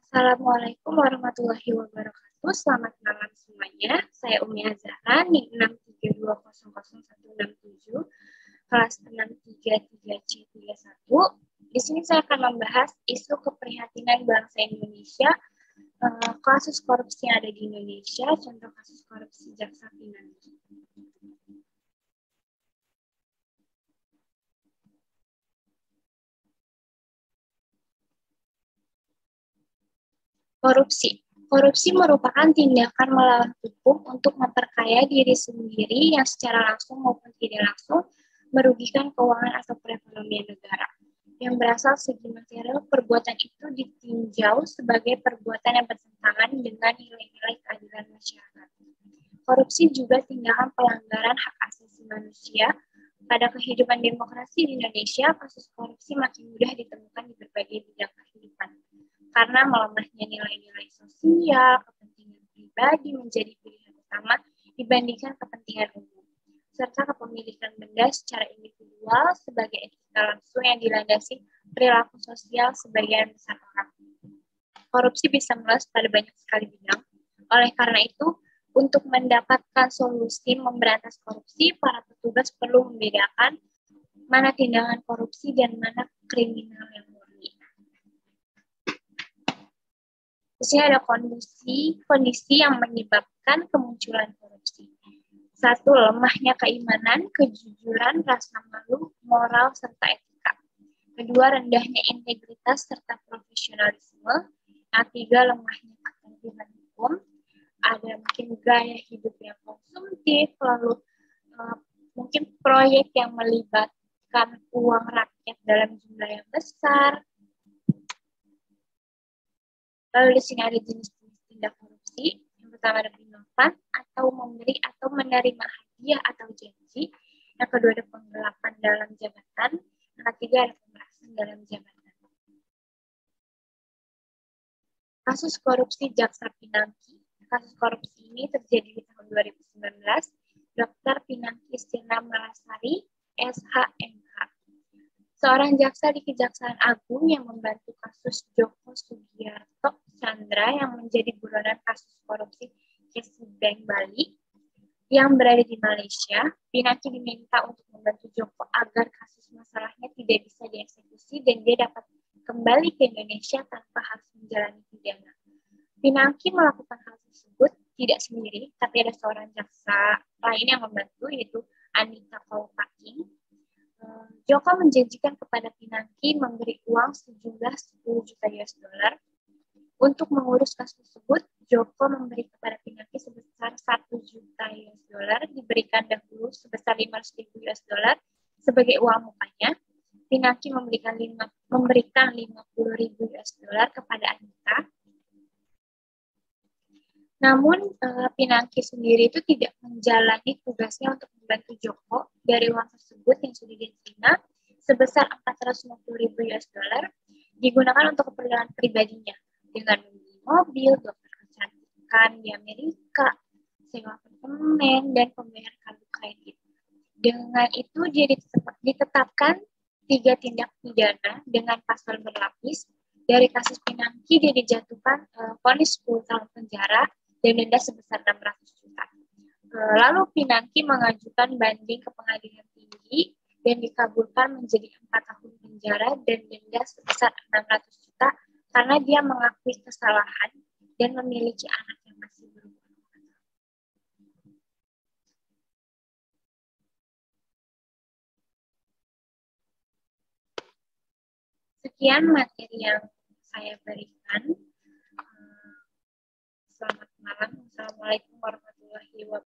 Assalamualaikum warahmatullahi wabarakatuh. Selamat malam semuanya. Saya Umi Azhara, NIM 632000167, kelas 633C31. Di sini saya akan membahas isu keprihatinan bangsa Indonesia, kasus korupsi yang ada di Indonesia, contoh kasus korupsi Jaksa Pinangki. Korupsi. Korupsi merupakan tindakan melawan hukum untuk memperkaya diri sendiri yang secara langsung maupun tidak langsung merugikan keuangan atau perekonomian negara. Yang berasal segi material, perbuatan itu ditinjau sebagai perbuatan yang bertentangan dengan nilai-nilai keadilan masyarakat. Korupsi juga tindakan pelanggaran hak asasi manusia. Pada kehidupan demokrasi di Indonesia, kasus korupsi makin mudah ditemukan di berbagai bidang kehidupan. Karena melemahnya nilai-nilai sosial, kepentingan pribadi menjadi pilihan utama dibandingkan kepentingan umum, serta kepemilikan benda secara individual sebagai etika langsung yang dilandasi perilaku sosial sebagian besar orang. Korupsi bisa meluas pada banyak sekali bidang. Oleh karena itu, untuk mendapatkan solusi memberantas korupsi, para petugas perlu membedakan mana tindakan korupsi dan mana kriminal yang murni. Di sini ada kondisi yang menyebabkan kemunculan korupsi. 1. Lemahnya keimanan, kejujuran, rasa malu, moral, serta etika. 2. Rendahnya integritas serta profesionalisme. Yang 3. Lemahnya keterampilan hukum. Ada mungkin gaya hidup yang konsumtif, lalu mungkin proyek yang melibatkan uang rakyat dalam jumlah yang besar. Lalu di sini ada jenis-jenis tindak korupsi. Yang pertama ada penyuapan atau memberi atau menerima hadiah atau janji. Yang kedua ada penggelapan dalam jabatan. Yang ketiga ada pemerasan dalam jabatan. Kasus korupsi Jaksa Pinangki. Kasus korupsi ini terjadi di tahun 2019. Dr. Pinangki Sirna Malasari, SHMH. Seorang jaksa di Kejaksaan Agung yang membantu kasus Joko Sugiarto Chandra yang menjadi buronan kasus korupsi KCB Bank Bali yang berada di Malaysia. Pinangki diminta untuk membantu Joko agar kasus masalahnya tidak bisa dieksekusi dan dia dapat kembali ke Indonesia tanpa harus menjalani pidana. Pinangki melakukan hal tersebut tidak sendiri, tapi ada seorang jaksa lain yang membantu, yaitu Anita Kaupaki. Joko menjanjikan kepada Pinangki memberi uang sejumlah 10 juta US dollar. Untuk mengurus kasus tersebut, Joko memberi kepada Pinangki sebesar 1 juta US dollar, diberikan dahulu sebesar 500.000 US dollar sebagai uang mukanya. Pinangki memberikan 50.000 US dollar kepada Anita. Namun, Pinangki sendiri itu tidak menjalani tugasnya untuk membantu Joko. Dari uang tersebut yang sudah diterima sebesar 450.000 US dollar digunakan untuk keperluan pribadinya dengan membeli mobil, dokter kecantikan di Amerika, sewa apartemen, dan pembayaran kartu kredit. Dengan itu dia ditetapkan 3 tindak pidana dengan pasal berlapis. Dari kasus Pinangki dia dijatuhkan vonis 10 tahun penjara dan denda sebesar 600 juta. Lalu Pinangki mengajukan banding ke pengadilan tinggi dan dikabulkan menjadi 4 tahun penjara dan denda sebesar 600 juta karena dia mengakui kesalahan dan memiliki anak yang masih berumur 2 tahun. Sekian materi yang saya berikan. Selamat malam. Assalamualaikum warahmatullahi wabarakatuh.